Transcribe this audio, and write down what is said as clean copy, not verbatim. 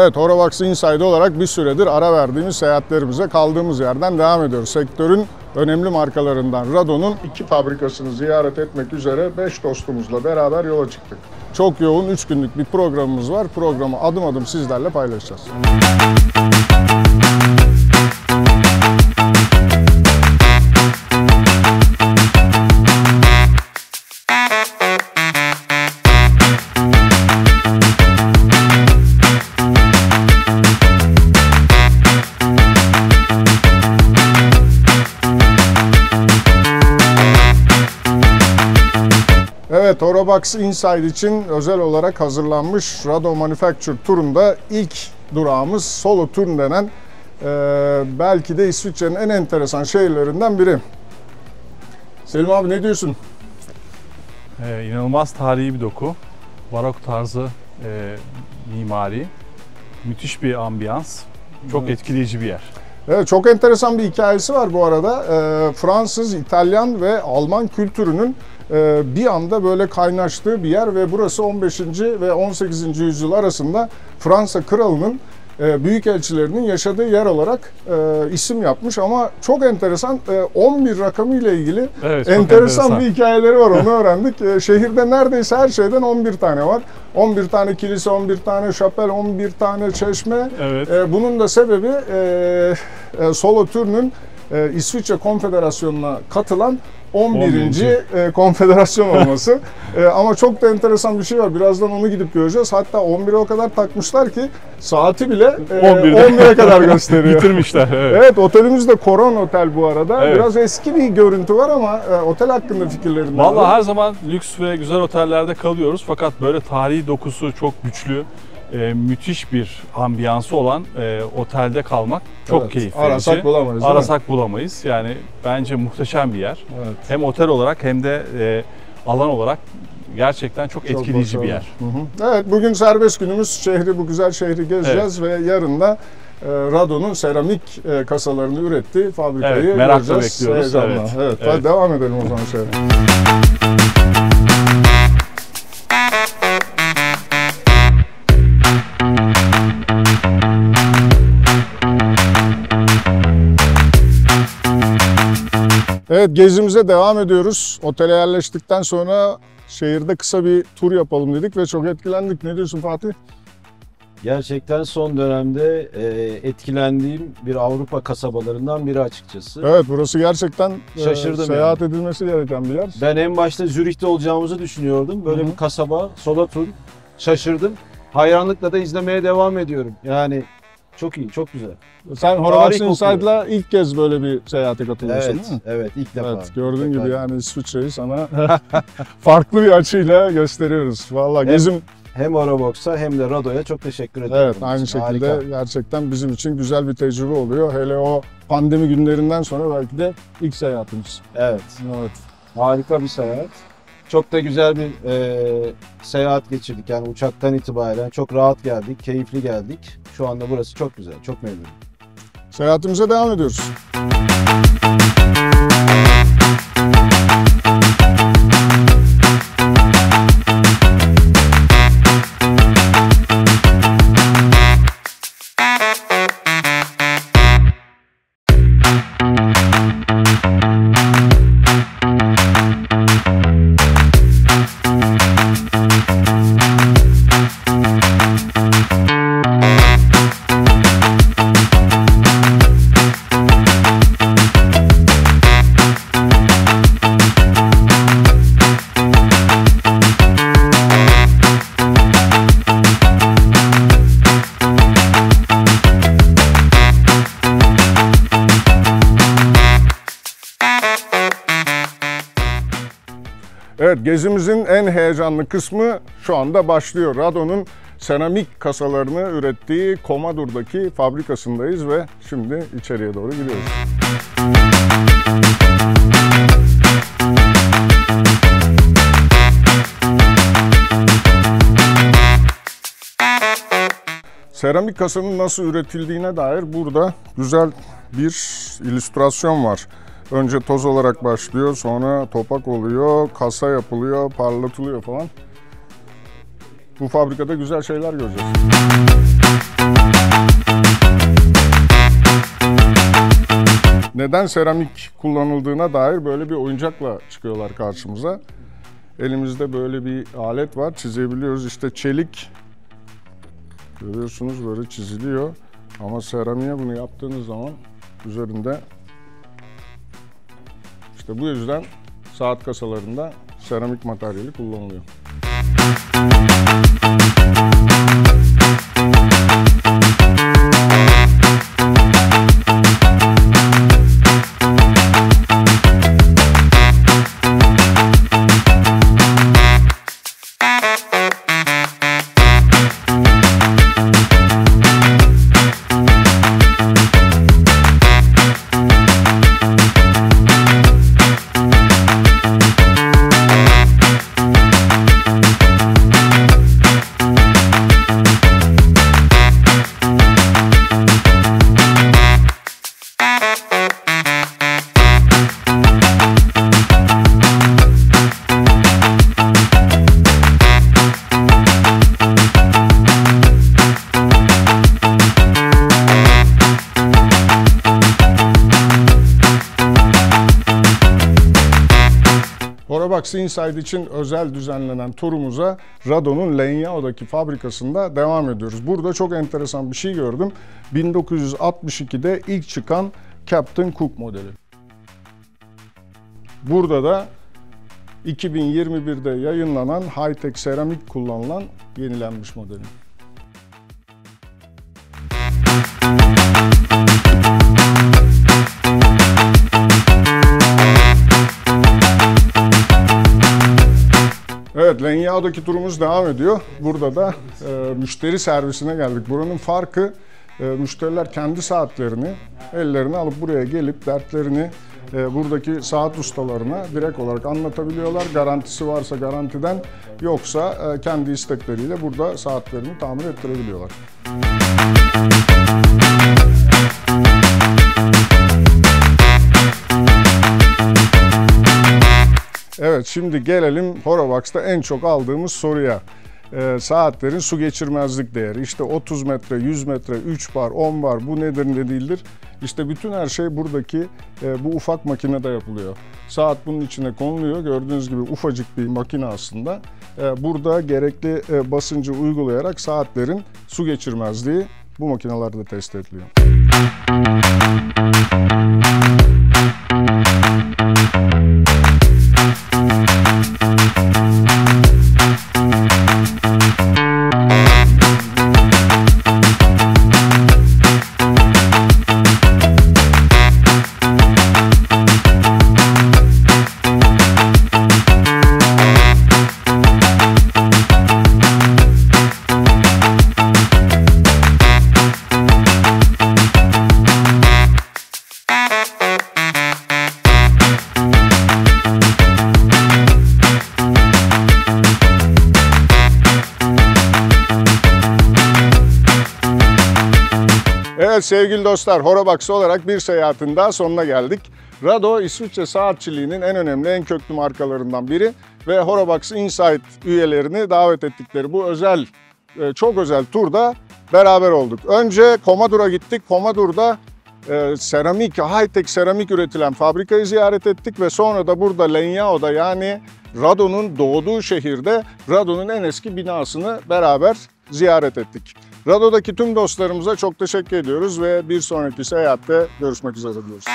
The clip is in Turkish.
Evet, Horobox Inside olarak bir süredir ara verdiğimiz seyahatlerimize kaldığımız yerden devam ediyoruz. Sektörün önemli markalarından Rado'nun 2 fabrikasını ziyaret etmek üzere 5 dostumuzla beraber yola çıktık. Çok yoğun 3 günlük bir programımız var. Programı adım adım sizlerle paylaşacağız. Evet, Horobox Inside için özel olarak hazırlanmış Rado Manufacture turunda ilk durağımız Solothurn denen belki de İsviçre'nin en enteresan şehirlerinden biri. Selim abi ne diyorsun? İnanılmaz tarihi bir doku, barok tarzı mimari, müthiş bir ambiyans, çok etkileyici bir yer. Evet, çok enteresan bir hikayesi var bu arada. Fransız, İtalyan ve Alman kültürünün bir anda böyle kaynaştığı bir yer ve burası 15. ve 18. yüzyıl arasında Fransa kralının büyükelçilerinin yaşadığı yer olarak isim yapmış ama çok enteresan 11 rakamı ile ilgili enteresan bir hikayeleri var, onu öğrendik. Şehirde neredeyse her şeyden 11 tane var. 11 tane kilise, 11 tane şapel, 11 tane çeşme. Evet. Bunun da sebebi Solothurn'un İsviçre Konfederasyonu'na katılan 11. konfederasyon olması. Ama çok da enteresan bir şey var. Birazdan onu gidip göreceğiz. Hatta 11'e o kadar takmışlar ki saati bile 11'e kadar gösteriyor. Bitirmişler. Evet. Evet, otelimiz de Koron Otel bu arada. Evet. Biraz eski bir görüntü var ama otel hakkında fikirlerini Vallahi alalım. her zaman lüks ve güzel otellerde kalıyoruz fakat böyle tarihi dokusu çok güçlü, müthiş bir ambiyansı olan otelde kalmak çok keyifli. Arasak bulamayız. Arasak bulamayız. Yani bence muhteşem bir yer. Evet. Hem otel olarak hem de alan olarak gerçekten çok etkileyici bir yer. Hı hı. Evet, bugün serbest günümüz. Şehri, bu güzel şehri gezeceğiz ve yarın da Rado'nun seramik kasalarını ürettiği fabrikayı merakla göreceğiz. bekliyoruz. Evet. Hadi devam edelim o zaman şöyle. Evet, gezimize devam ediyoruz. Otele yerleştikten sonra şehirde kısa bir tur yapalım dedik ve çok etkilendik. Ne diyorsun Fatih? Gerçekten son dönemde etkilendiğim bir Avrupa kasabalarından biri açıkçası. Evet, burası gerçekten Şaşırdım seyahat edilmesi gereken bir yer. Ben en başta Zürih'te olacağımızı düşünüyordum. Böyle bir kasaba, Solothurn. Şaşırdım. Hayranlıkla da izlemeye devam ediyorum. Yani çok iyi, çok güzel. Sen Horobox Inside'la ilk kez böyle bir seyahate katılıyorsun değil mi? Evet, ilk defa. Evet, gördüğün gibi yani İsviçre'yi sana farklı bir açıyla gösteriyoruz. Vallahi gezim... Hem Horobox'a hem de Rado'ya çok teşekkür ederim. Evet, aynı şekilde harika. Gerçekten bizim için güzel bir tecrübe oluyor. Hele o pandemi günlerinden sonra belki de ilk seyahatimiz. Evet. Evet. Harika bir seyahat. Çok da güzel bir seyahat geçirdik. Yani uçaktan itibaren çok rahat geldik, keyifli geldik. Şu anda burası çok güzel, çok memnunum. Seyahatimize devam ediyoruz. Evet, gezimizin en heyecanlı kısmı şu anda başlıyor. Rado'nun seramik kasalarını ürettiği Comador'daki fabrikasındayız ve şimdi içeriye doğru gidiyoruz. Seramik kasanın nasıl üretildiğine dair burada güzel bir illüstrasyon var. Önce toz olarak başlıyor, sonra topak oluyor, kasa yapılıyor, parlatılıyor falan. Bu fabrikada güzel şeyler göreceğiz. Neden seramik kullanıldığına dair böyle bir oyuncakla çıkıyorlar karşımıza. Elimizde böyle bir alet var, çizebiliyoruz. İşte çelik, görüyorsunuz böyle çiziliyor. Ama seramiğe bunu yaptığınız zaman üzerinde, işte bu yüzden saat kasalarında seramik materyali kullanılıyor. Horabox Inside için özel düzenlenen turumuza Rado'nun Lenyao'daki fabrikasında devam ediyoruz. Burada çok enteresan bir şey gördüm. 1962'de ilk çıkan Captain Cook modeli. Burada da 2021'de yayınlanan high-tech seramik kullanılan yenilenmiş modeli. Evet, Lenyao'daki turumuz devam ediyor. Burada da müşteri servisine geldik. Buranın farkı, müşteriler kendi saatlerini ellerine alıp buraya gelip dertlerini buradaki saat ustalarına direkt olarak anlatabiliyorlar. Garantisi varsa garantiden, yoksa kendi istekleriyle burada saatlerini tamir ettirebiliyorlar. Evet, şimdi gelelim Horabox'ta en çok aldığımız soruya. Saatlerin su geçirmezlik değeri. İşte 30 metre, 100 metre, 3 bar, 10 bar, bu nedir ne değildir? İşte bütün her şey buradaki bu ufak makinede yapılıyor. Saat bunun içine konuluyor. Gördüğünüz gibi ufacık bir makine aslında. Burada gerekli basıncı uygulayarak saatlerin su geçirmezliği bu makinelerde test ediliyor. Evet sevgili dostlar, Horabox olarak bir seyahatin daha sonuna geldik. Rado, İsviçre saatçiliğinin en önemli, en köklü markalarından biri ve Horabox Inside üyelerini davet ettikleri bu özel, çok özel turda beraber olduk. Önce Comador'a gittik. Comador'da seramik, high-tech seramik üretilen fabrikayı ziyaret ettik ve sonra da burada Lenyao'da, yani Rado'nun doğduğu şehirde Rado'nun en eski binasını beraber ziyaret ettik. Rado'daki tüm dostlarımıza çok teşekkür ediyoruz ve bir sonraki seyahatte görüşmek üzere diyoruz.